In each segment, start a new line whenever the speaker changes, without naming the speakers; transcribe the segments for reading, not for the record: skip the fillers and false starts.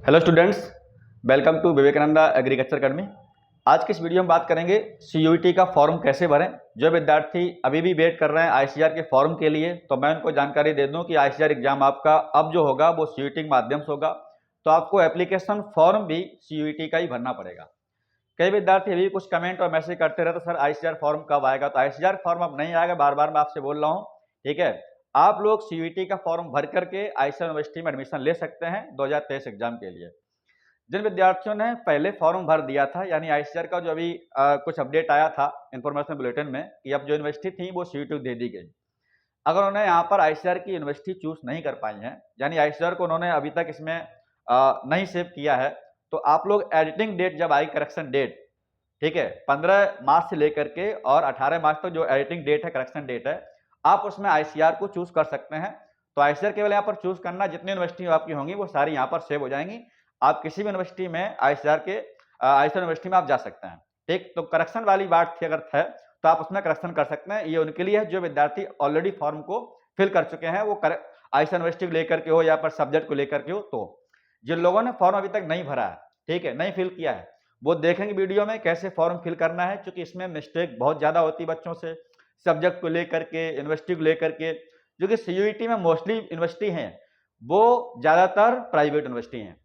Hello students, welcome to Vivekananda agriculture academy. आज की इस वीडियो में बात करेंगे सीयूईटी का फॉर्म कैसे भरें। जो विद्यार्थी अभी भी वेट कर रहे हैं आईसीआर के फॉर्म के लिए, तो मैं उनको जानकारी दे दूं कि आईसीआर एग्जाम आपका अब जो होगा वो सीयूईटी के माध्यम से होगा, तो आपको एप्लीकेशन फॉर्म भी सीयूईटी का ही भरना पड़ेगा। कई विद्यार्थी अभी कुछ कमेंट और मैसेज करते रहते, सर आईसीआर फॉर्म कब आएगा। तो आईसीआर फॉर्म अब नहीं आएगा, बार बार मैं आपसे बोल रहा हूँ, ठीक है। आप लोग सीयूईटी का फॉर्म भर करके आईसीआर यूनिवर्सिटी में एडमिशन ले सकते हैं 2023 एग्जाम के लिए। जिन विद्यार्थियों ने पहले फॉर्म भर दिया था, यानी आईसीआर का जो अभी कुछ अपडेट आया था इन्फॉर्मेशन बुलेटिन में कि अब जो यूनिवर्सिटी थी वो सीयूईटी दे दी गई। अगर उन्होंने यहाँ पर आईसीआर की यूनिवर्सिटी चूज नहीं कर पाई है, यानी आईसीआर को उन्होंने अभी तक इसमें नहीं सेव किया है, तो आप लोग एडिटिंग डेट जब आई, करेक्शन डेट, ठीक है, 15 मार्च से लेकर के और 18 मार्च तक जो एडिटिंग डेट है, करेक्शन डेट है, आप उसमें आईसीआर को चूज कर सकते हैं। तो आईसीआर केवल यहाँ पर चूज करना, जितनी यूनिवर्सिटी आपकी होंगी वो सारी यहाँ पर सेव हो जाएंगी। आप किसी भी यूनिवर्सिटी में आईसीआर यूनिवर्सिटी में आप जा सकते हैं, ठीक। तो करेक्शन वाली बात थी, अगर है तो आप उसमें करेक्शन कर सकते हैं। ये उनके लिए है जो विद्यार्थी ऑलरेडी फॉर्म को फिल कर चुके हैं, वो आईसीआर यूनिवर्सिटी को लेकर के हो या पर सब्जेक्ट को लेकर के हो। तो जिन लोगों ने फॉर्म अभी तक नहीं भरा है, ठीक है, नहीं फिल किया है, वो देखेंगे वीडियो में कैसे फॉर्म फिल करना है, क्योंकि इसमें मिस्टेक बहुत ज्यादा होती है बच्चों से, सब्जेक्ट को लेकर के, यूनिवर्सिटी को लेकर के। जो कि सीयूईटी में मोस्टली यूनिवर्सिटी हैं वो ज्यादातर प्राइवेट यूनिवर्सिटी हैं।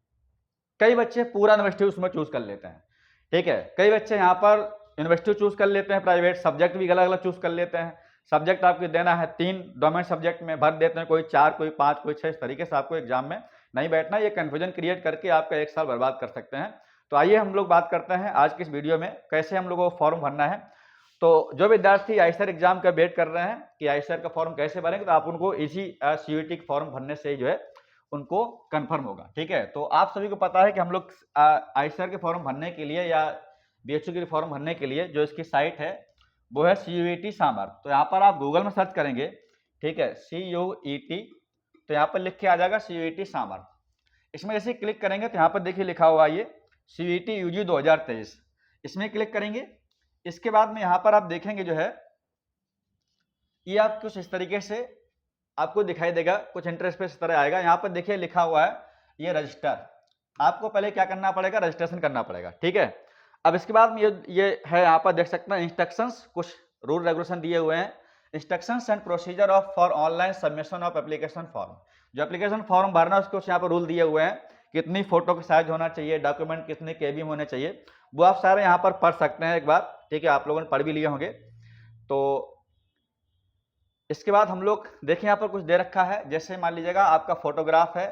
कई बच्चे पूरा यूनिवर्सिटी उसमें चूज कर लेते हैं, ठीक है। कई बच्चे यहाँ पर यूनिवर्सिटी चूज कर लेते हैं, प्राइवेट सब्जेक्ट भी अलग अलग चूज कर लेते हैं। सब्जेक्ट आपको देना है 3 डोमेन सब्जेक्ट में भर देते हैं, कोई 4, कोई 5, कोई 6, इस तरीके से आपको एग्जाम में नहीं बैठना। ये कंफ्यूजन क्रिएट करके आपका 1 साल बर्बाद कर सकते हैं। तो आइए हम लोग बात करते हैं आज की इस वीडियो में कैसे हम लोगों को फॉर्म भरना है। तो जो विद्यार्थी आईसीआर एग्जाम का वेट कर रहे हैं कि आईसीआर का फॉर्म कैसे भरेंगे, तो आप उनको इसी सीयूईटी का फॉर्म भरने से ही जो है उनको कंफर्म होगा, ठीक है। तो आप सभी को पता है कि हम लोग आईसीआर के फॉर्म भरने के लिए या बीएचयू के फॉर्म भरने के लिए जो इसकी साइट है वो है सीयूईटी सामर। तो यहाँ पर आप गूगल में सर्च करेंगे, ठीक है, CUET, तो यहाँ पर लिख के आ जाएगा सीयूईटी सामर। इसमें जैसे क्लिक करेंगे तो यहाँ पर देखिए लिखा हुआ ये सीयूईटी यूजी 2023, इसमें क्लिक करेंगे। इसके बाद में यहाँ पर आप देखेंगे जो है ये आप कुछ इस तरीके से आपको दिखाई देगा, कुछ इंटरफेस पे इस तरह आएगा। यहाँ पर देखिए लिखा हुआ है ये रजिस्टर। आपको पहले क्या करना पड़ेगा, रजिस्ट्रेशन करना पड़ेगा, ठीक है। अब इसके बाद में ये है, यहाँ पर देख सकते हैं इंस्ट्रक्शंस, कुछ रूल रेगुलेशन दिए हुए हैं। Instructions and procedure of for online submission of application form. जो एप्लीकेशन फॉर्म भरना है उसके यहाँ पर रूल दिए हुए हैं, कितनी फोटो का साइज होना चाहिए, डॉक्यूमेंट कितने केबी में होने चाहिए, वो आप सारे यहाँ पर पढ़ सकते हैं एक बार, ठीक है। आप लोगों ने पढ़ भी लिए होंगे। तो इसके बाद हम लोग देखें यहाँ पर कुछ दे रखा है, जैसे मान लीजिएगा आपका फोटोग्राफ है,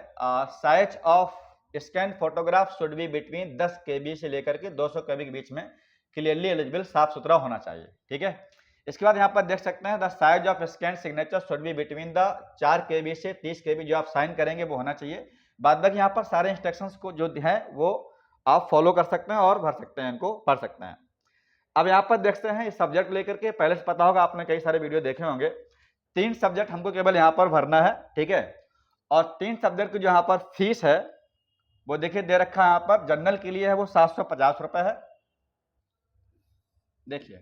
size of scan photograph should be between 10 KB से लेकर के 200 KB के बीच में, क्लियरली एलिजिबल, साफ सुथरा होना चाहिए, ठीक है। इसके बाद यहाँ पर देख सकते हैं the size of scan signature should be between the 4 KB से 30 KB, जो आप साइन करेंगे वो होना चाहिए। बाद बाकी यहाँ पर सारे इंस्ट्रक्शंस को जो है वो आप फॉलो कर सकते हैं और भर सकते हैं, इनको पढ़ सकते हैं। अब यहाँ पर देखते हैं इस सब्जेक्ट लेकर के, पहले से पता होगा, आपने कई सारे वीडियो देखे होंगे। 3 सब्जेक्ट हमको केवल यहाँ पर भरना है, ठीक है। और 3 सब्जेक्ट की जो यहाँ पर फीस है वो देखिए दे रखा है यहाँ पर। जनरल के लिए है वो 750 रुपए है, देखिए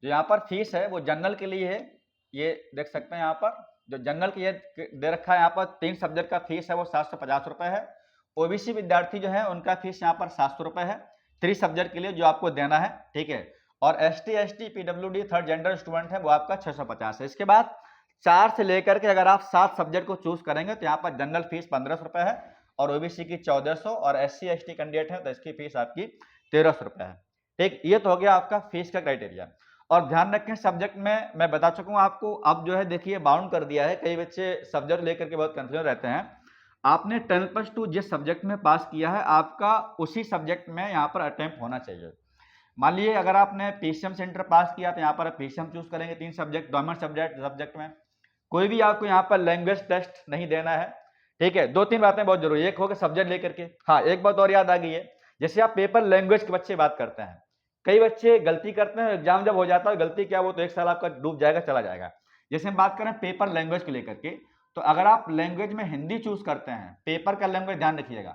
जो यहाँ पर फीस है वो जनरल के लिए है, ये देख सकते हैं यहाँ पर जो जनरल की ये दे रखा है। यहाँ पर 3 सब्जेक्ट का फीस है वो 750 रुपए है। ओबीसी विद्यार्थी जो है उनका फीस यहाँ पर 700 रुपए है 3 सब्जेक्ट के लिए जो आपको देना है, ठीक है। और ST ST PWD third gender student है वो आपका 650 है। इसके बाद 4 से लेकर के अगर आप 7 सब्जेक्ट को चूज करेंगे तो यहाँ पर जनरल फीस 1500 रुपए है और ओबीसी की 1400, और SC ST कैंडिडेट है तो इसकी फीस आपकी 1300 रुपए है, ठीक। ये तो हो गया आपका फीस का क्राइटेरिया। और ध्यान रखें सब्जेक्ट में मैं बता चुका हूँ आपको, अब जो है देखिए बाउंड कर दिया है। कई बच्चे सब्जेक्ट लेकर के बहुत कंफ्यूजन रहते हैं। आपने 10+2 जिस सब्जेक्ट में पास किया है आपका उसी सब्जेक्ट में यहाँ पर अटेम्प्ट होना चाहिए। मान लीजिए अगर आपने पीसीएम सेंटर पास किया तो यहाँ पर पीसीएम चूज करेंगे, 3 सब्जेक्ट डोमेन सब्जेक्ट में। कोई भी आपको यहाँ पर लैंग्वेज टेस्ट नहीं देना है, ठीक है। 2-3 बातें बहुत जरूरी है, एक होगा सब्जेक्ट लेकर के। हाँ, एक बात और याद आ गई है, जैसे आप पेपर लैंग्वेज के बच्चे बात करते हैं, कई बच्चे गलती करते हैं, एग्जाम जब हो जाता है गलती क्या, वो तो 1 साल आपका डूब जाएगा, चला जाएगा। जैसे हम बात करें पेपर लैंग्वेज को लेकर के, तो अगर आप लैंग्वेज में हिंदी चूज करते हैं, पेपर का लैंग्वेज ध्यान रखिएगा,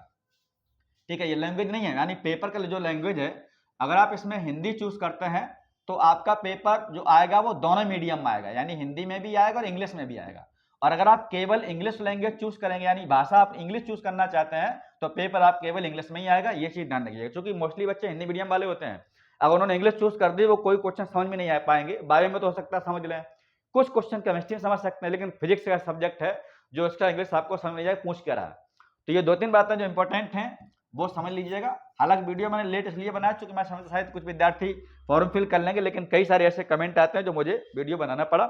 ठीक है। ये लैंग्वेज नहीं है, यानी पेपर का जो लैंग्वेज है, अगर आप इसमें हिंदी चूज करते हैं तो आपका पेपर जो आएगा वो दोनों मीडियम में आएगा, यानी हिंदी में भी आएगा और इंग्लिश में भी आएगा। और अगर आप केवल इंग्लिश लैंग्वेज चूज करेंगे, यानी भाषा आप इंग्लिश चूज करना चाहते हैं, तो पेपर आप केवल इंग्लिश में ही आएगा, ये चीज ध्यान रखिएगा। क्योंकि मोस्टली बच्चे हिंदी मीडियम वाले होते हैं, अगर उन्होंने इंग्लिश चूज कर दी वो कोई क्वेश्चन समझ में नहीं आ पाएंगे। बायो में तो हो सकता है समझ लें, कुछ क्वेश्चन केमिस्ट्री में समझ सकते हैं, लेकिन फिजिक्स का सब्जेक्ट है जो एक्स्ट्रा इंग्लिश आपको समझ नहीं जाए पूछ क्या रहा है। तो ये 2-3 बातें जो इंपॉर्टेंट हैं वो समझ लीजिएगा। हालांकि वीडियो मैंने लेट इसलिए बनाया क्योंकि मैं समझता शायद कुछ विद्यार्थी फॉर्म फिल कर लेंगे, लेकिन कई सारे ऐसे कमेंट आते हैं जो मुझे वीडियो बनाना पड़ा।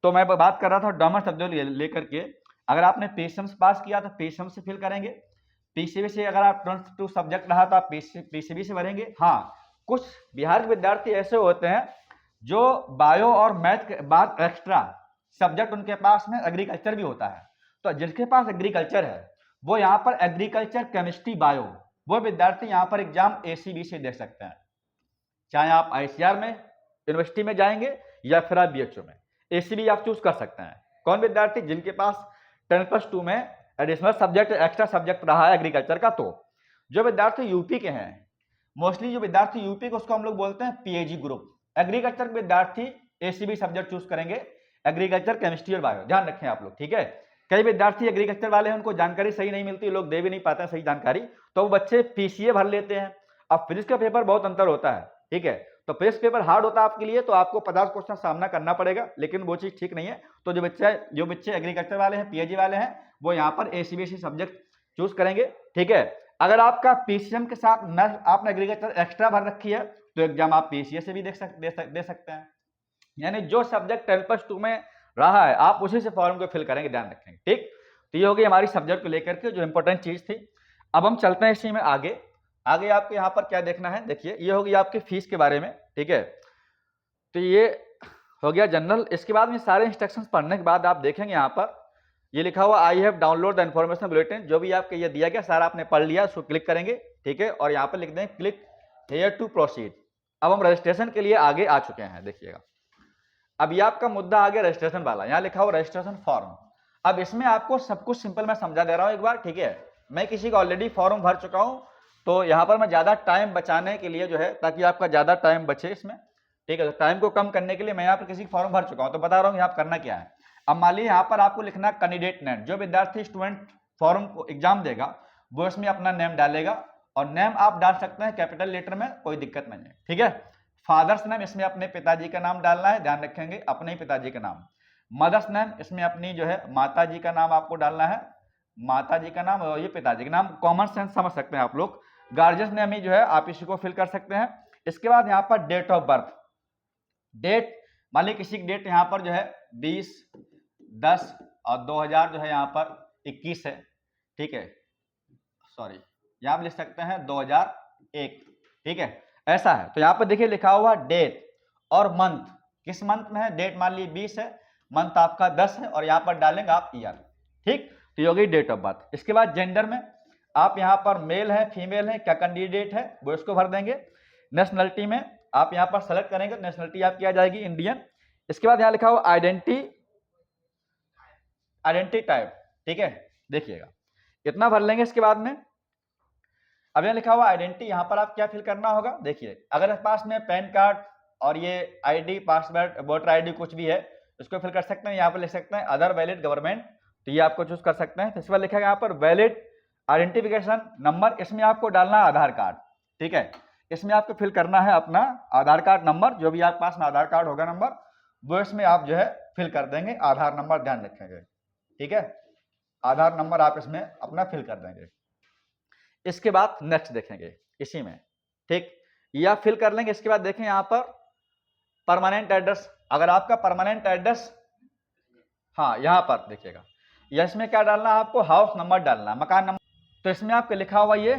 तो मैं बात कर रहा था डॉमर शब्दों लेकर के। अगर आपने पीसीएम पास किया तो पीसीएम से फिल करेंगे, पीसीबी से अगर आप ट्रांस टू सब्जेक्ट रहा तो आप पीसीबी से भरेंगे। हाँ, कुछ बिहार के विद्यार्थी ऐसे होते हैं जो बायो और मैथ के बाद एक्स्ट्रा सब्जेक्ट उनके पास में एग्रीकल्चर भी होता है, तो जिसके पास एग्रीकल्चर है वो यहाँ पर एग्रीकल्चर केमिस्ट्री बायो, वो विद्यार्थी यहाँ पर एग्जाम एसीबी से दे सकते हैं। चाहे आप आईसीआर में यूनिवर्सिटी में जाएंगे या फिर आप बीएचयू में, एसीबी आप चूज कर सकते हैं। कौन विद्यार्थी? जिनके पास 10+2 में एडिशनल सब्जेक्ट एक्स्ट्रा सब्जेक्ट रहा है एग्रीकल्चर का। तो जो विद्यार्थी यूपी के हैं, मोस्टली जो विद्यार्थी यूपी को उसको हम लोग बोलते हैं पीएजी ग्रुप। एग्रीकल्चर के विद्यार्थी एसीबी सब्जेक्ट चूज करेंगे, एग्रीकल्चर केमिस्ट्री और बायो, ध्यान रखें आप लोग, ठीक है। कई विद्यार्थी एग्रीकल्चर वाले हैं, उनको जानकारी सही नहीं मिलती, लोग दे भी नहीं पाते हैं सही जानकारी, तो वो बच्चे पीसीए भर लेते हैं। अब फिजिक्स का पेपर बहुत अंतर होता है, ठीक है, तो फिजिक्स पेपर हार्ड होता है आपके लिए, तो आपको 50 क्वेश्चन सामना करना पड़ेगा, लेकिन वो चीज ठीक नहीं है। तो जो बच्चे एग्रीकल्चर वाले हैं, पीएजी वाले हैं, वो यहाँ पर एसीबीएसई सब्जेक्ट चूज करेंगे, ठीक है। अगर आपका पीसीएम के साथ न आपने एग्रीकल्चर एक्स्ट्रा भर रखी है तो एग्जाम आप पीसीए से भी दे सकते हैं। यानी जो सब्जेक्ट 10+2 में रहा है आप उसी से फॉर्म को फिल करेंगे, ध्यान रखेंगे, ठीक। तो ये होगी हमारी सब्जेक्ट को लेकर के जो इंपॉर्टेंट चीज थी। अब हम चलते हैं इसी में आगे आपको यहाँ पर क्या देखना है, देखिए ये होगी आपकी फीस के बारे में, ठीक है। तो ये हो गया जनरल। इसके बाद में सारे इंस्ट्रक्शंस पढ़ने के बाद आप देखेंगे यहाँ पर ये लिखा हुआ I have download the information bulletin, जो भी आपको ये दिया गया सारा आपने पढ़ लिया, उसको क्लिक करेंगे, ठीक है, और यहाँ पर लिख दें क्लिक हियर टू प्रोसीड। अब हम रजिस्ट्रेशन के लिए आगे आ चुके हैं, देखिएगा। अब ये आपका मुद्दा आ गया रजिस्ट्रेशन वाला, यहाँ लिखा हुआ रजिस्ट्रेशन फॉर्म। अब इसमें आपको सब कुछ सिंपल मैं समझा दे रहा हूँ एक बार, ठीक है। मैं किसी का ऑलरेडी फॉर्म भर चुका हूँ, तो यहाँ पर मैं ज्यादा टाइम बचाने के लिए जो है, ताकि आपका ज्यादा टाइम बचे इसमें, ठीक है, तो टाइम को कम करने के लिए मैं यहाँ पर किसी का फॉर्म भर चुका हूँ, तो बता रहा हूँ यहाँ करना क्या है। अब मान लीजिए यहाँ पर आपको लिखना कैंडिडेट नेम, जो विद्यार्थी स्टूडेंट फॉर्म को एग्जाम देगा वो इसमें अपना नेम डालेगा, और नेम आप डाल सकते हैं कैपिटल लेटर में, कोई दिक्कत नहीं है, ठीक है। फादर्स नेम इसमें अपने पिताजी का नाम डालना है, ध्यान रखेंगे, अपने ही पिताजी का नाम। मदर्स नेम इसमें अपनी जो है माता जी का नाम आपको डालना है, माता जी का नाम, और ये पिताजी का नाम, कॉमन सेंस समझ सकते हैं आप लोग। गार्जियन नेम ही जो है आप इसी को फिल कर सकते हैं। इसके बाद यहाँ पर डेट ऑफ बर्थ, डेट मान लीजिए किसी की डेट यहाँ पर जो है 20/10 और 2000 जो है यहाँ पर 21 है, ठीक है, सॉरी यहाँ पर लिख सकते हैं 2001, ठीक है, ऐसा है। तो यहाँ पर देखिए लिखा हुआ डेट और मंथ, किस मंथ में है, डेट मान लीजिए 20 है, मंथ आपका 10 है, और यहाँ पर डालेंगे आप ईयर, ठीक। तो ये हो गई डेट ऑफ बर्थ। इसके बाद जेंडर में आप यहाँ पर मेल है फीमेल है, क्या कैंडिडेट है वो इसको भर देंगे। नेशनलिटी में आप यहाँ पर सेलेक्ट करेंगे, नेशनलिटी आपकी आ जाएगी इंडियन। इसके बाद यहाँ लिखा हुआ आइडेंटिटी टाइप, ठीक है, देखिएगा इतना भर लेंगे। इसके बाद में अब यहाँ लिखा हुआ आइडेंटिटी, यहाँ पर आप क्या फिल करना होगा, देखिए अगर पास में पैन कार्ड और ये आईडी पासवर्ड वोटर आईडी कुछ भी है इसको फिल कर सकते हैं। यहाँ पर लिख सकते हैं अदर वैलिड गवर्नमेंट, तो ये आपको चूज कर सकते हैं। तो इस बार लिखा है यहाँ पर वैलिड आइडेंटिफिकेशन नंबर, इसमें आपको डालना है आधार कार्ड, ठीक है, इसमें आपको फिल करना है अपना आधार कार्ड नंबर, जो भी आपके पास में आधार कार्ड होगा नंबर, वो इसमें आप जो है फिल कर देंगे, आधार नंबर ध्यान रखेंगे, ठीक है, आधार नंबर आप इसमें अपना फिल कर देंगे। इसके बाद नेक्स्ट देखेंगे इसी में, ठीक, ये आप फिल कर लेंगे। इसके बाद देखें यहाँ पर परमानेंट एड्रेस, अगर आपका परमानेंट एड्रेस, हाँ यहाँ पर देखिएगा, या इसमें क्या डालना है आपको, हाउस नंबर डालना, मकान नंबर। तो इसमें आपका लिखा हुआ ये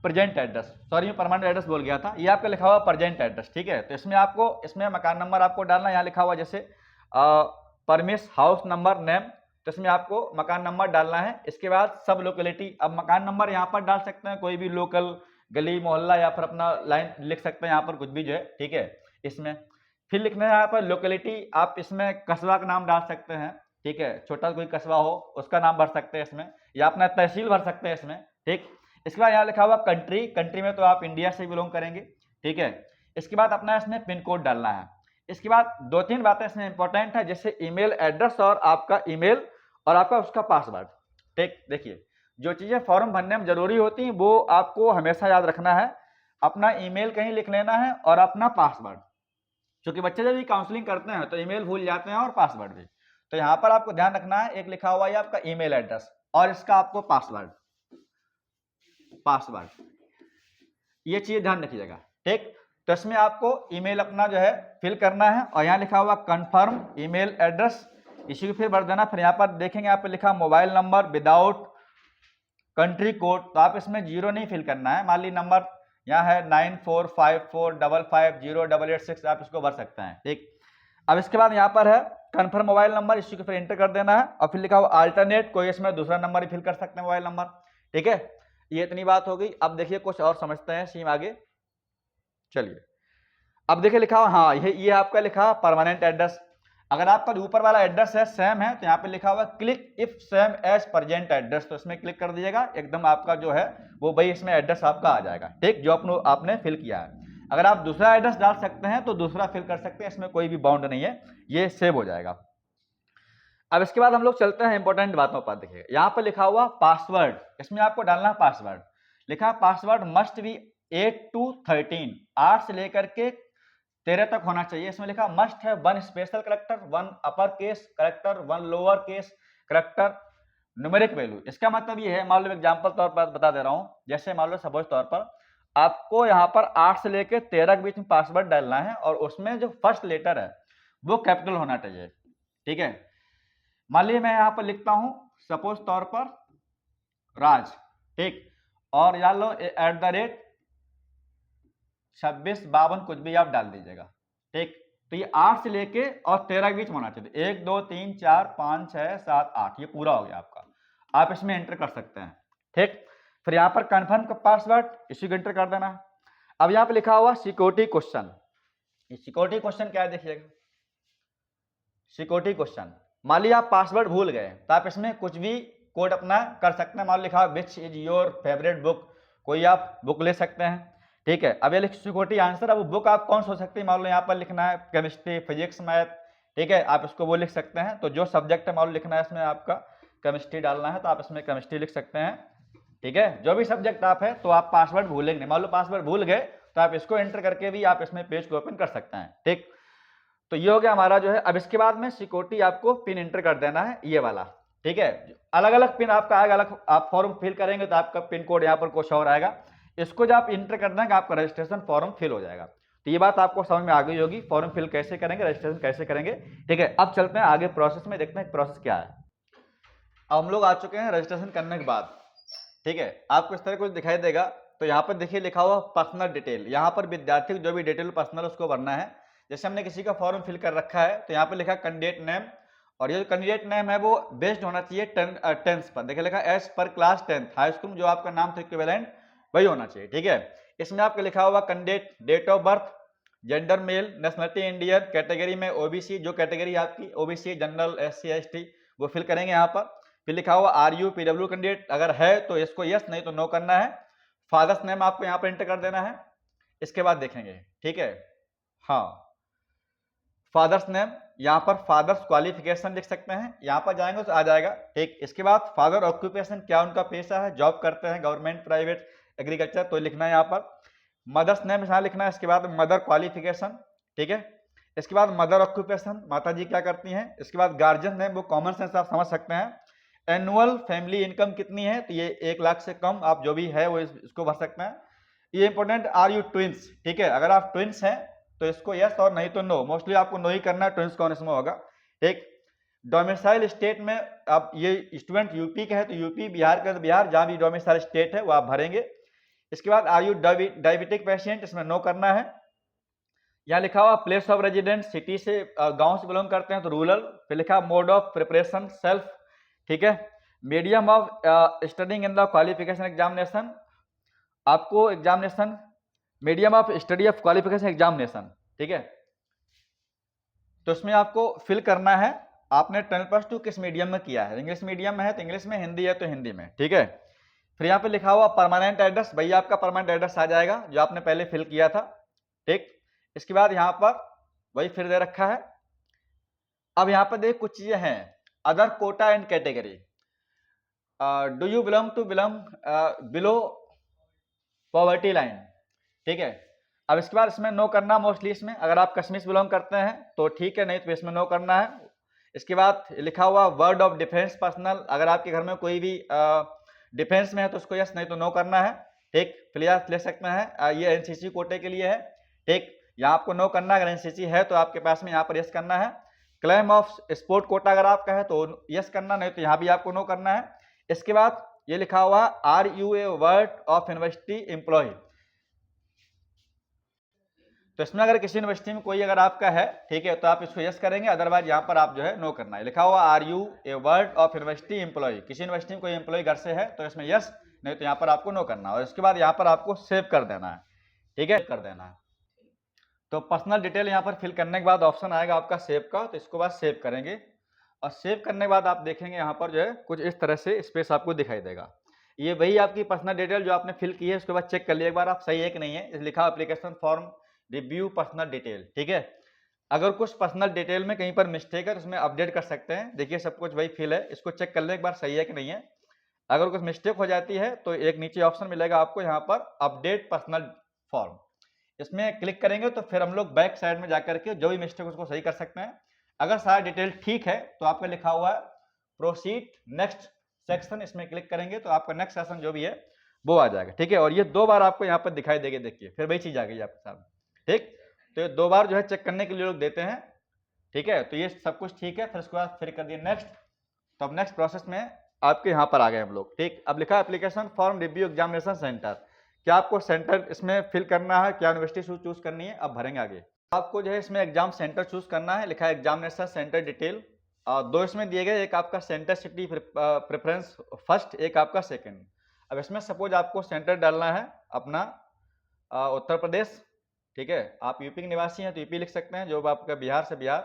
प्रेजेंट एड्रेस, सॉरी मैं परमानेंट एड्रेस बोल गया था, ये आपका लिखा हुआ प्रेजेंट एड्रेस, ठीक है। तो इसमें आपको इसमें मकान नंबर आपको डालना है, यहाँ लिखा हुआ जैसे परमिस हाउस नंबर नेम, तो इसमें आपको मकान नंबर डालना है। इसके बाद सब लोकेलिटी, अब मकान नंबर यहाँ पर डाल सकते हैं, कोई भी लोकल गली मोहल्ला या फिर अपना लाइन लिख सकते हैं, यहाँ पर कुछ भी जो है, ठीक है। इसमें फिर लिखना है यहाँ पर लोकेलिटी, आप इसमें कस्बा का नाम डाल सकते हैं, ठीक है, छोटा कोई कस्बा हो उसका नाम भर सकते हैं इसमें, या अपना तहसील भर सकते हैं इसमें, ठीक। इसके बाद यहाँ लिखा हुआ कंट्री, कंट्री में तो आप इंडिया से बिलोंग करेंगे, ठीक है। इसके बाद अपना इसमें पिन कोड डालना है। इसके बाद 2-3 बातें इसमें इंपॉर्टेंट है, जैसे ईमेल एड्रेस और आपका ईमेल और आपका उसका पासवर्ड। ठीक, देखिए जो चीज़ें फॉर्म भरने में जरूरी होती हैं वो आपको हमेशा याद रखना है। अपना ईमेल कहीं लिख लेना है और अपना पासवर्ड, क्योंकि बच्चे जब भी काउंसलिंग करते हैं तो ईमेल भूल जाते हैं और पासवर्ड भी। तो यहाँ पर आपको ध्यान रखना है, एक लिखा हुआ है आपका ईमेल एड्रेस और इसका आपको पासवर्ड, ये चीज ध्यान रखिएगा। ठीक, तो इसमें आपको ईमेल अपना जो है फिल करना है और यहाँ लिखा हुआ कंफर्म ईमेल एड्रेस, इसी को फिर भर देना। फिर यहाँ पर देखेंगे यहाँ पर लिखा mobile number without country code, तो आप इसमें 0 नहीं फिल करना है। मान ली नंबर यहाँ है 9454550886, आप इसको भर सकते हैं। ठीक, अब इसके बाद यहाँ पर है कन्फर्म मोबाइल नंबर, इसी को फिर एंटर कर देना है और फिर लिखा हुआ अल्टरनेट, कोई इसमें दूसरा नंबर ही फिल कर सकते हैं मोबाइल नंबर। ठीक है, ये इतनी बात हो गई। अब देखिए कुछ और समझते हैं सीम आगे, चलिए। अब देखिए लिखा हुआ, हाँ ये आपका लिखा परमानेंट एड्रेस। अगर आपका ऊपर वाला एड्रेस है सेम है तो यहाँ पे लिखा हुआ click if same as present address, तो इसमें क्लिक कर दीजिएगा, एकदम आपका जो है वो भाई इसमें एड्रेस आपका आ जाएगा। ठीक, जो आपने फिल किया है। अगर आप दूसरा एड्रेस डाल सकते हैं तो दूसरा फिल कर सकते हैं, इसमें कोई भी बाउंड नहीं है, ये सेव हो जाएगा। अब इसके बाद हम लोग चलते हैं इंपॉर्टेंट बातों पर। देखिए यहाँ पर लिखा हुआ पासवर्ड, इसमें आपको डालना है पासवर्ड। लिखा पासवर्ड मस्ट बी 8 to 13, 8 से लेकर के 13 तक होना चाहिए। इसमें लिखा मस्ट है 1 special character, 1 upper case character, 1 lower case character, numeric value. इसका मतलब ये है, मान लो एग्जांपल तौर पर बता दे रहा हूं, जैसे मान लो सपोज तौर पर आपको यहाँ पर 8 से लेकर 13 के बीच में पासवर्ड डालना है और उसमें जो फर्स्ट लेटर है वो कैपिटल होना चाहिए। ठीक है, मान लीजिए मैं यहाँ पर लिखता हूं सपोज तौर पर राज, ठीक, और याद लो @2652 कुछ भी आप डाल दीजिएगा। ठीक, तो ये 8 से लेके और 13 के बीच में होना चाहिए। 1 2 3 4 5 6 7 8, ये पूरा हो गया आपका, आप इसमें एंटर कर सकते हैं। ठीक, फिर यहाँ पर कन्फर्म का पासवर्ड, इसी को एंटर कर देना है। अब यहाँ पे लिखा हुआ सिक्योरिटी क्वेश्चन, ये सिक्योरिटी क्वेश्चन क्या है देखिएगा। सिक्योरिटी क्वेश्चन, मान लीजिए आप पासवर्ड भूल गए तो आप इसमें कुछ भी कोड अपना कर सकते हैं। मान लिखा हुआ which is your favourite book, कोई आप बुक ले सकते हैं। ठीक है, अब ये लिख सिक्योरिटी आंसर, अब बुक आप कौन सा हो सकती है, मान लो यहाँ पर लिखना है केमिस्ट्री फिजिक्स मैथ, ठीक है, आप इसको वो लिख सकते हैं। तो जो सब्जेक्ट है मान लो लिखना है इसमें आपका केमिस्ट्री डालना है तो आप इसमें केमिस्ट्री लिख सकते हैं। ठीक है, जो भी सब्जेक्ट आप है, तो आप पासवर्ड भूलेंगे, मान लो पासवर्ड भूल गए तो आप इसको एंटर करके भी आप इसमें पेज को ओपन कर सकते हैं। ठीक, तो ये हो गया हमारा जो है। अब इसके बाद में सिक्योरिटी आपको पिन एंटर कर देना है, ये वाला। ठीक है, अलग अलग पिन आपका आएगा, अलग आप फॉर्म फिल करेंगे तो आपका पिन कोड यहाँ पर कुछ और आएगा, इसको जब आप इंटर कर देंगे आपका रजिस्ट्रेशन फॉर्म फिल हो जाएगा। तो ये बात आपको समझ में आ गई होगी, फॉर्म फिल कैसे करेंगे, रजिस्ट्रेशन कैसे करेंगे। ठीक है, अब चलते हैं आगे प्रोसेस में, देखते हैं प्रोसेस क्या है। अब हम लोग आ चुके हैं रजिस्ट्रेशन करने के बाद। ठीक है, आपको इस तरह कुछ दिखाई देगा, तो यहाँ पर देखिए लिखा हुआ पर्सनल डिटेल, यहाँ पर विद्यार्थी को जो भी डिटेल पर्सनल उसको भरना है। जैसे हमने किसी का फॉर्म फिल कर रखा है तो यहाँ पर लिखा कैंडिडेट नेम, और ये जो कैंडिडेट नेम है वो बेस्ड होना चाहिए टेंथ पर। देखिए लिखा as per class 10th, high school में जो आपका नाम था इक्विवेलेंट वही होना चाहिए। ठीक है, इसमें आपका लिखा हुआ candidate date of birth, gender male, nationality Indian, category में ओबीसी, जो कैटेगरी आपकी ओबीसी जनरल SC ST वो फिल करेंगे यहाँ पर। फिर लिखा हुआ RU PW कैंडिडेट, अगर है तो इसको यस, नहीं तो नो करना है। फादर्स नेम आपको यहाँ पर एंटर कर देना है। इसके बाद देखेंगे, ठीक है, हाँ फादर्स नेम, यहाँ पर फादर्स क्वालिफिकेशन लिख सकते हैं, यहाँ पर जाएंगे तो आ जाएगा। ठीक, इसके बाद फादर ऑक्यूपेशन, क्या उनका पेशा है, जॉब करते हैं गवर्नमेंट प्राइवेट एग्रीकल्चर, तो लिखना है यहाँ पर। मदर्स नेम यहाँ लिखना है, इसके बाद मदर क्वालिफिकेशन। ठीक है, इसके बाद मदर ऑक्यूपेशन, माता जी क्या करती हैं। इसके बाद गार्जियन नेम, वो कॉमन सेंस आप समझ सकते हैं। एनुअल फैमिली इनकम कितनी है, तो ये 1 लाख से कम, आप जो भी है वो इसको भर सकते हैं। ये इंपॉर्टेंट, आर यू ट्विंस, ठीक है, अगर आप ट्विंस हैं तो इसको यस और नहीं तो नो, मोस्टली आपको नो ही करना है, ट्विंस कौन इसमें होगा। ठीक, डोमिसाइल स्टेट में आप ये स्टूडेंट यूपी का है तो यूपी, बिहार का तो बिहार, जहाँ भी डोमिसाइल स्टेट है वो आप भरेंगे। इसके बाद आर यू डायबिटिक पेशेंट, इसमें नो करना है। यहाँ लिखा हुआ प्लेस ऑफ रेजिडेंस, सिटी से गांव से बिलोंग करते हैं तो रूरल। फिर लिखा मोड ऑफ प्रिपरेशन सेल्फ, ठीक है। Medium of studying in the qualification examination, आपको examination medium of study of qualification examination, ठीक है। तो इसमें आपको फिल करना है आपने 10+2 किस मीडियम में किया है, इंग्लिश मीडियम में है तो इंग्लिश में, हिंदी है तो हिंदी में, ठीक है। फिर यहाँ पे लिखा हुआ परमानेंट एड्रेस, भैया आपका परमानेंट एड्रेस आ जाएगा जो आपने पहले फिल किया था, ठीक। इसके बाद यहाँ पर वही फिर दे रखा है। अब यहाँ पर देख कुछ चीजें हैं, other quota and category, do you belong below poverty line, ठीक है। अब इसके बाद इसमें नो करना मोस्टली, इसमें अगर आप कश्मीर से बिलोंग करते हैं तो ठीक है, नहीं तो इसमें नो करना है। इसके बाद लिखा हुआ वर्ड ऑफ डिफेंस पर्सनल, अगर आपके घर में कोई भी डिफेंस में है तो उसको यस, नहीं तो नो करना है, ठीक। फिलहाल ले सकते हैं, ये एनसीसी कोटे के लिए है, ठीक। यहाँ आपको नो करना है, अगर एनसीसी है तो आपके पास में यहाँ पर यस करना है। क्लेम ऑफ स्पोर्ट कोटा अगर आपका है तो यस करना, नहीं तो यहाँ भी आपको नो करना है। इसके बाद ये लिखा हुआ are you a ward of university employee, तो इसमें अगर किसी यूनिवर्सिटी में कोई अगर आपका है, ठीक है, तो आप इसको यस करेंगे, अदरवाइज यहाँ पर आप जो है नो करना है। लिखा हुआ are you a ward of university employee, किसी यूनिवर्सिटी में कोई एम्प्लॉय घर से है तो इसमें यस, नहीं तो यहाँ पर आपको नो करना है। और इसके बाद यहाँ पर आपको सेव कर देना है, ठीक है, कर देना है। तो पर्सनल डिटेल यहाँ पर फिल करने के बाद ऑप्शन आएगा आपका सेव का, तो इसको बाद सेव करेंगे। और सेव करने के बाद आप देखेंगे यहाँ पर जो है कुछ इस तरह से स्पेस आपको दिखाई देगा। ये वही आपकी पर्सनल डिटेल जो आपने फिल की है, उसके बाद चेक कर लिया एक बार आप सही है कि नहीं है। लिखा application form review personal detail, ठीक है। अगर कुछ पर्सनल डिटेल में कहीं पर मिस्टेक है तो उसमें अपडेट कर सकते हैं। देखिए सब कुछ वही फिल है, इसको चेक कर ले एक बार सही है कि नहीं है। अगर कुछ मिस्टेक हो जाती है तो एक नीचे ऑप्शन मिलेगा आपको यहाँ पर अपडेट पर्सनल फॉर्म, इसमें क्लिक करेंगे तो फिर हम लोग बैक साइड में जाकर के जो भी मिस्टेक उसको सही कर सकते हैं। अगर सारा डिटेल ठीक है तो आपका लिखा हुआ है प्रोसीड नेक्स्ट सेक्शन, इसमें क्लिक करेंगे तो आपका नेक्स्ट सेक्शन जो भी है वो आ जाएगा, ठीक है। और ये 2 बार आपको यहाँ पर दिखाई देगी, देखिए फिर वही चीज आ गई आपके सामने, ठीक। तो ये 2 बार जो है चेक करने के लिए लोग देते हैं, ठीक है। तो ये सब कुछ ठीक है, फिर उसके बाद फिर कर दिए नेक्स्ट। तो अब नेक्स्ट प्रोसेस में आपके यहाँ पर आ गए हम लोग, ठीक। अब लिखा application form review examination centre, क्या आपको सेंटर इसमें फिल करना है, क्या यूनिवर्सिटी चूज करनी है, अब भरेंगे आगे। आपको जो है इसमें एग्जाम सेंटर चूज करना है, लिखा है एग्जामिनेशन सेंटर डिटेल। 2 इसमें दिए गए, एक आपका सेंटर सिटी प्रेफरेंस फर्स्ट, एक आपका सेकंड। अब इसमें सपोज आपको सेंटर डालना है अपना उत्तर प्रदेश, ठीक है। आप यूपी के निवासी हैं तो यूपी लिख सकते हैं, जो आपका बिहार से बिहार,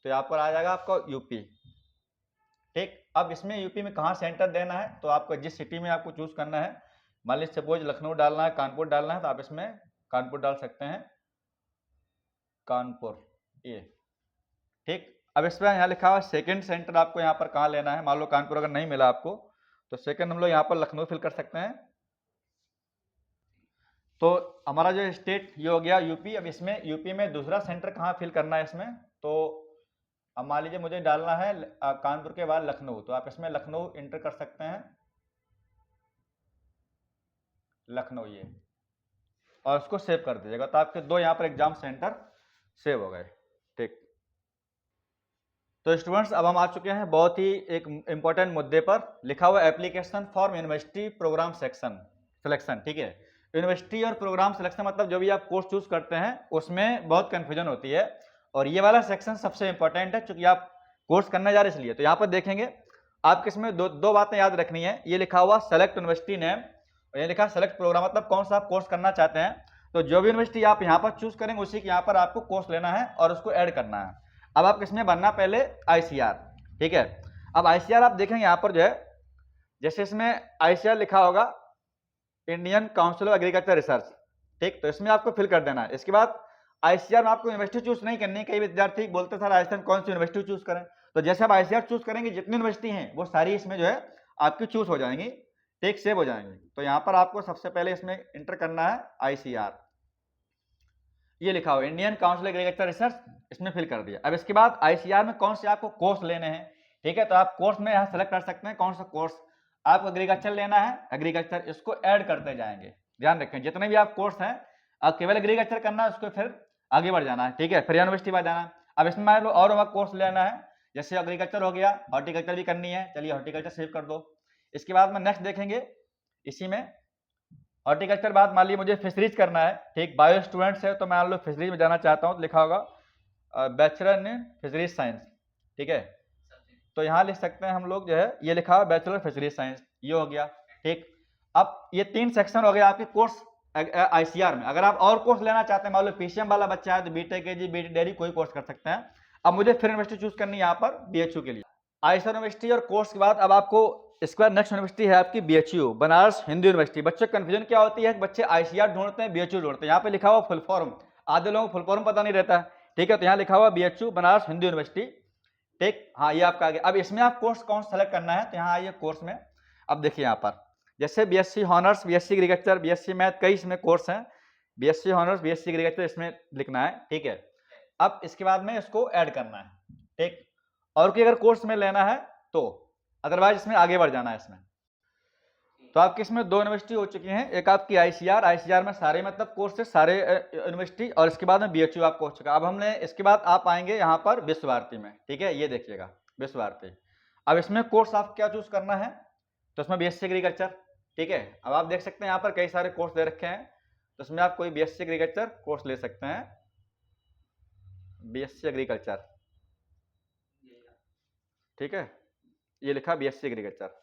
तो यहाँ पर आ जाएगा आपका यूपी, ठीक। अब इसमें यूपी में कहाँ सेंटर देना है तो आपको जिस सिटी में आपको चूज करना है, मान लीजिए सपोज लखनऊ डालना है, कानपुर डालना है, तो आप इसमें कानपुर डाल सकते हैं, कानपुर, ये ठीक। अब इसमें यहाँ लिखा हुआ सेकंड सेंटर आपको यहाँ पर कहाँ लेना है, मान लो कानपुर अगर नहीं मिला आपको तो सेकंड हम लोग यहाँ पर लखनऊ फिल कर सकते हैं। तो हमारा जो स्टेट ये हो गया यूपी। अब इसमें यूपी में दूसरा सेंटर कहाँ फिल करना है इसमें, तो अब मान लीजिए मुझे डालना है कानपुर के बाद लखनऊ, तो आप इसमें लखनऊ इंटर कर सकते हैं, लखनऊ ये, और उसको सेव कर दीजिएगा। तो आपके 2 यहाँ पर एग्जाम सेंटर सेव हो गए, ठीक। तो स्टूडेंट्स अब हम आ चुके हैं बहुत ही एक इंपॉर्टेंट मुद्दे पर, लिखा हुआ application for university program section selection, ठीक है। यूनिवर्सिटी और प्रोग्राम सिलेक्शन मतलब जो भी आप कोर्स चूज करते हैं उसमें बहुत कंफ्यूजन होती है, और ये वाला सेक्शन सबसे इंपॉर्टेंट है क्योंकि आप कोर्स करने जा रहे हैं इसलिए। तो यहाँ पर देखेंगे आपके इसमें दो बातें याद रखनी है। ये लिखा हुआ सेलेक्ट यूनिवर्सिटी नेम, और ये लिखा सेलेक्ट प्रोग्राम, मतलब कौन सा आप कोर्स करना चाहते हैं। तो जो भी यूनिवर्सिटी आप यहाँ पर चूज करेंगे उसी के यहाँ पर आपको कोर्स लेना है और उसको ऐड करना है। अब आप किसमें बनना, पहले ICR, ठीक है। अब ICR आप देखेंगे यहाँ पर जो है, जैसे इसमें ICR लिखा होगा Indian council of agriculture research, ठीक। तो इसमें आपको फिल कर देना है। इसके बाद ICR में आपको यूनिवर्सिटी चूज नहीं करनी। कई विद्यार्थी बोलते सर ICR में कौन सी यूनिवर्सिटी चूज करें, तो जैसे आप ICR चूज करेंगे जितनी यूनिवर्सिटी हैं वो सारी इसमें जो है आपकी चूज हो जाएंगी, ठीक, सेव हो जाएंगी। तो यहाँ पर आपको सबसे पहले इसमें इंटर करना है ICR, ये लिखा हुआ इंडियन काउंसिल एग्रीकल्चर रिसर्च, इसमें फिल कर दिया। अब इसके बाद ICR में कौन से आपको कोर्स लेने हैं, ठीक है। तो आप कोर्स में यहाँ सेलेक्ट कर सकते हैं कौन सा कोर्स आपको एग्रीकल्चर लेना है, एग्रीकल्चर, इसको ऐड करते जाएंगे। ध्यान रखें जितने भी आप कोर्स हैं आप केवल एग्रीकल्चर करना है, उसको फिर आगे बढ़ जाना है, ठीक है, फिर यूनिवर्सिटी में जाना है। अब इसमें मान लो और कोर्स लेना है, जैसे एग्रीकल्चर हो गया, हॉर्टिकल्चर भी करनी है, चलिए हॉर्टिकल्चर सेव कर दो। इसके बाद में नेक्स्ट देखेंगे, इसी में हॉर्टिकल्चर बाद मान लीजिए मुझे फिशरीज करना है, ठीक, बायो स्टूडेंट्स है तो मान लो फिशरीज में जाना चाहता हूँ, तो लिखा होगा बैचलर इन फिशरीज साइंस, ठीक है। तो यहाँ लिख सकते हैं हम लोग जो है, ये लिखा हुआ बैचलर फिशरीज साइंस, ये हो गया, ठीक। अब ये 3 सेक्शन हो गया आपके कोर्स ICR में। अगर आप और कोर्स लेना चाहते हैं, मान लो PCM वाला बच्चा है तो BTech KG BTech डेयरी कोई कोर्स कर सकते हैं। अब मुझे फिर यूनिवर्सिटी चूज करनी है यहाँ पर BHU के लिए, ICR यूनिवर्सिटी और कोर्स के बाद अब आपको इसके बाद नेक्स्ट यूनिवर्सिटी है आपकी BHU बनारस हिंदू यूनिवर्सिटी। बच्चों को कंफ्यूजन क्या होती है, बच्चे ICR ढूंढते हैं, BHU ढूंढते हैं। यहाँ पे लिखा हुआ फुल फॉर्म, आधे लोगों को फुल फॉर्म पता नहीं रहता है, ठीक है। तो यहाँ लिखा हुआ BHU बनारस हिंदू यूनिवर्सिटी, ठीक, हाँ ये आपका आ गया। अब इसमें आप कोर्स कौन सेलेक्ट करना है, तो यहाँ आइए कोर्स में। अब देखिए यहाँ पर जैसे BSc honours, BSc agriculture, BSc math, कई इसमें कोर्स हैं। बीएससी हॉनर्स, बीएससी एग्रीकल्चर इसमें लिखना है, ठीक है। अब इसके बाद में इसको ऐड करना है, ठीक। और कोई अगर कोर्स में लेना है तो, अदरवाइज इसमें आगे बढ़ जाना है इसमें। तो आपकी इसमें 2 यूनिवर्सिटी हो चुकी हैं, एक आपकी आईसीआर में सारे मतलब कोर्सेज सारे यूनिवर्सिटी, और इसके बाद में बीएचयू आपको हो चुका। अब हमने इसके बाद आप आएंगे यहाँ पर विश्व भारती में, ठीक है, ये देखिएगा विश्व भारती। अब इसमें कोर्स आप क्या चूज करना है, तो इसमें बीएससी एग्रीकल्चर, ठीक है। अब आप देख सकते हैं यहाँ पर कई सारे कोर्स दे रखे हैं, तो इसमें आप कोई बीएससी एग्रीकल्चर कोर्स ले सकते हैं, बीएससी एग्रीकल्चर, ठीक है, ये लिखा बीएससी एग्रीकल्चर,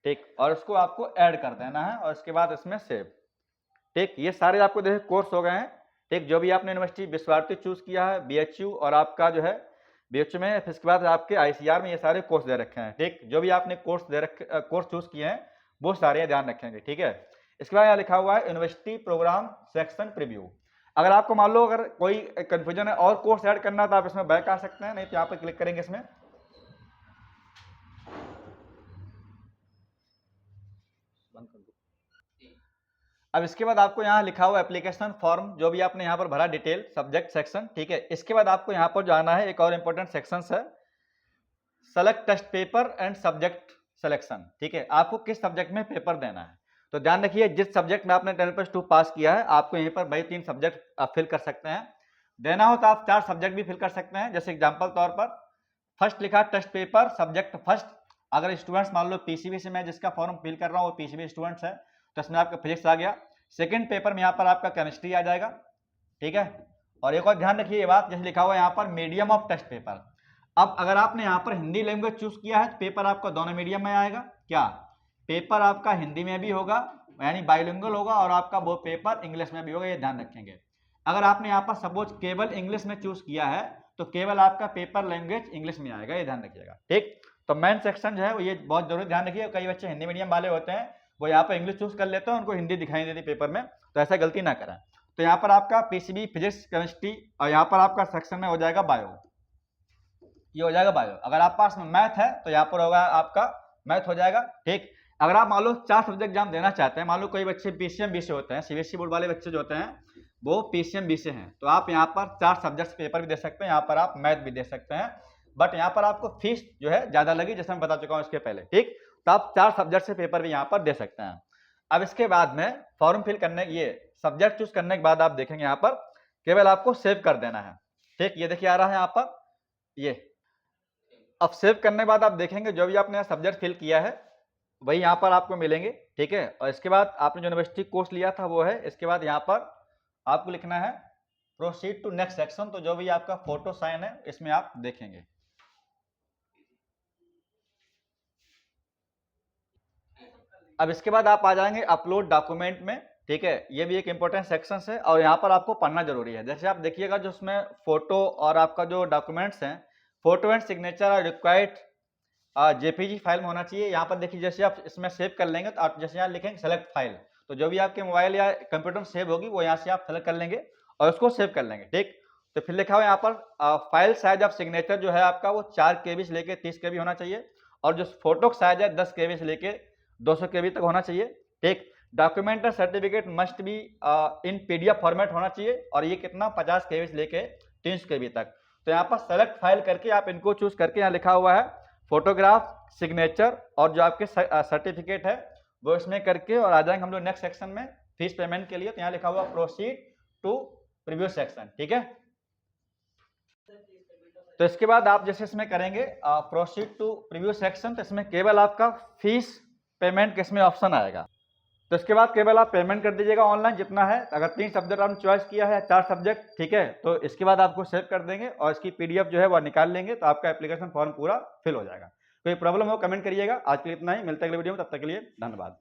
ठीक। और उसको आपको ऐड कर देना है और इसके बाद इसमें सेव, ठीक। ये सारे आपको देखिए कोर्स हो गए हैं, ठीक। जो भी आपने यूनिवर्सिटी विश्व भारती चूज किया है, बीएचयू और आपका जो है बीएचयू में, फिर इसके बाद आपके आईसीआर में ये सारे कोर्स दे रखे हैं, ठीक। जो भी आपने कोर्स चूज किए हैं वो सारे ध्यान रखेंगे, ठीक है। इसके बाद यहाँ लिखा हुआ है यूनिवर्सिटी प्रोग्राम सेक्शन प्रीव्यू। अगर आपको मान लो अगर कोई कंफ्यूजन है और कोर्स ऐड करना तो आप इसमें बैक आ सकते हैं, नहीं तो यहाँ पर क्लिक करेंगे इसमें। अब इसके बाद आपको यहाँ लिखा हुआ एप्लीकेशन फॉर्म, जो भी आपने यहाँ पर भरा डिटेल, सब्जेक्ट सेक्शन, ठीक है। इसके बाद आपको यहाँ पर जाना है, एक और इंपॉर्टेंट सेक्शन है select test paper and subject selection, ठीक है। आपको किस सब्जेक्ट में पेपर देना है, तो ध्यान रखिए जिस सब्जेक्ट में आपने 10+2 पास किया है, आपको यहीं पर भाई 3 सब्जेक्ट आप फिल कर सकते हैं। देना हो तो आप 4 सब्जेक्ट भी फिल कर सकते हैं। जैसे एग्जाम्पल तौर पर फर्स्ट लिखा टेस्ट पेपर सब्जेक्ट फर्स्ट, अगर स्टूडेंट्स मान लो पीसीबी से मैं जिसका फॉर्म फिल कर रहा हूँ वो पीसीबी स्टूडेंट्स है, तो इसमें आपका फिजिक्स आ गया। सेकंड पेपर में यहाँ पर आपका केमिस्ट्री आ जाएगा, ठीक है। और एक और ध्यान रखिए ये बात, जैसे लिखा हुआ है यहाँ पर मीडियम ऑफ टेस्ट पेपर। अब अगर आपने यहाँ पर हिंदी लैंग्वेज चूज किया है तो पेपर आपका दोनों मीडियम में आएगा, क्या पेपर आपका हिंदी में भी होगा यानी बाइलिंगुअल होगा, और आपका वो पेपर इंग्लिश में भी होगा, ये ध्यान रखेंगे। अगर आपने यहाँ पर सपोज केवल इंग्लिश में चूज किया है तो केवल आपका पेपर लैंग्वेज इंग्लिश में आएगा, ये ध्यान रखिएगा, ठीक। तो मेन सेक्शन जो है वो ये बहुत जरूरी ध्यान रखिए। कई बच्चे हिंदी मीडियम वाले होते हैं, वो यहाँ पर इंग्लिश चूज कर लेते हैं, उनको हिंदी दिखाई देती पेपर में, तो ऐसा गलती ना करें। तो यहाँ पर आपका पीसीबी फिजिक्स केमिस्ट्री, और यहाँ पर आपका सेक्शन में हो जाएगा बायो, ये हो जाएगा बायो। अगर आप पास में मैथ है तो यहाँ पर होगा आपका मैथ हो जाएगा, ठीक। अगर आप मान लो 4 सब्जेक्ट एग्जाम देना चाहते हैं, मान लो कोई बच्चे पीसीएम बी से होते हैं, सीबीएसई बोर्ड वाले बच्चे जो होते हैं वो पीसीएम बी से हैं, तो आप यहाँ पर 4 सब्जेक्ट पेपर भी दे सकते हैं, यहाँ पर आप मैथ भी दे सकते हैं, बट यहाँ पर आपको फीस जो है ज्यादा लगी, जैसे मैं बता चुका हूँ इसके पहले, ठीक। तो आप 4 सब्जेक्ट से पेपर भी यहाँ पर दे सकते हैं। अब इसके बाद में फॉर्म फिल करने, ये सब्जेक्ट चूज करने के बाद आप देखेंगे यहाँ पर केवल आपको सेव कर देना है, ठीक। ये देखिए आ रहा है यहाँ पर ये। अब सेव करने के बाद आप देखेंगे जो भी आपने सब्जेक्ट फिल किया है वही यहाँ पर आपको मिलेंगे, ठीक है। और इसके बाद आपने जो यूनिवर्सिटी कोर्स लिया था वो है, इसके बाद यहाँ पर आपको लिखना है प्रोसीड टू नेक्स्ट सेक्शन, तो जो भी आपका फोटो साइन है इसमें आप देखेंगे। अब इसके बाद आप आ जाएंगे अपलोड डॉक्यूमेंट में, ठीक है। ये भी एक इंपॉर्टेंट सेक्शन है और यहाँ पर आपको पढ़ना जरूरी है। जैसे आप देखिएगा जो उसमें फोटो और आपका जो डॉक्यूमेंट्स हैं, फोटो एंड सिग्नेचर और रिक्वायर्ड जेपीजी फाइल में होना चाहिए। यहाँ पर देखिए जैसे आप इसमें सेव कर लेंगे तो आप जैसे यहाँ लिखेंगे सेलेक्ट फाइल, तो जो भी आपके मोबाइल या कंप्यूटर में सेव होगी वो यहाँ से आप सेलेक्ट कर लेंगे और उसको सेव कर लेंगे, ठीक। तो फिर लिखा हुआ यहाँ पर फाइल साइज ऑफ सिग्नेचर जो है आपका वो 4 KB से लेके 30 KB होना चाहिए, और जो फोटो का साइज है 10 KB से लेके 200 KB तक होना चाहिए, ठीक। डॉक्यूमेंट और certificate must be in PDF format होना चाहिए, और ये कितना 50 KB से लेके 300 KB तक। तो यहाँ पर सेलेक्ट फाइल करके आप इनको चूज करके यहाँ लिखा हुआ है फोटोग्राफ, सिग्नेचर और जो आपके सर्टिफिकेट है वो इसमें करके, और आ जाएंगे हम लोग नेक्स्ट सेक्शन में फीस पेमेंट के लिए। तो यहाँ लिखा हुआ प्रोसीड टू प्रीव्यू सेक्शन, ठीक है। तो इसके बाद आप जैसे इसमें करेंगे प्रोसीड टू प्रीव्यू सेक्शन, तो इसमें केवल आपका फीस पेमेंट किसमें ऑप्शन आएगा, तो इसके बाद केवल आप पेमेंट कर दीजिएगा ऑनलाइन जितना है। अगर 3 सब्जेक्ट आपने चॉइस किया है, 4 सब्जेक्ट, ठीक है, तो इसके बाद आपको सेव कर देंगे और इसकी PDF जो है वो निकाल लेंगे, तो आपका एप्लीकेशन फॉर्म पूरा फिल हो जाएगा। कोई प्रॉब्लम हो कमेंट करिएगा। आज के लिए इतना ही, मिलते हैं अगले वीडियो में, तब तक के लिए धन्यवाद।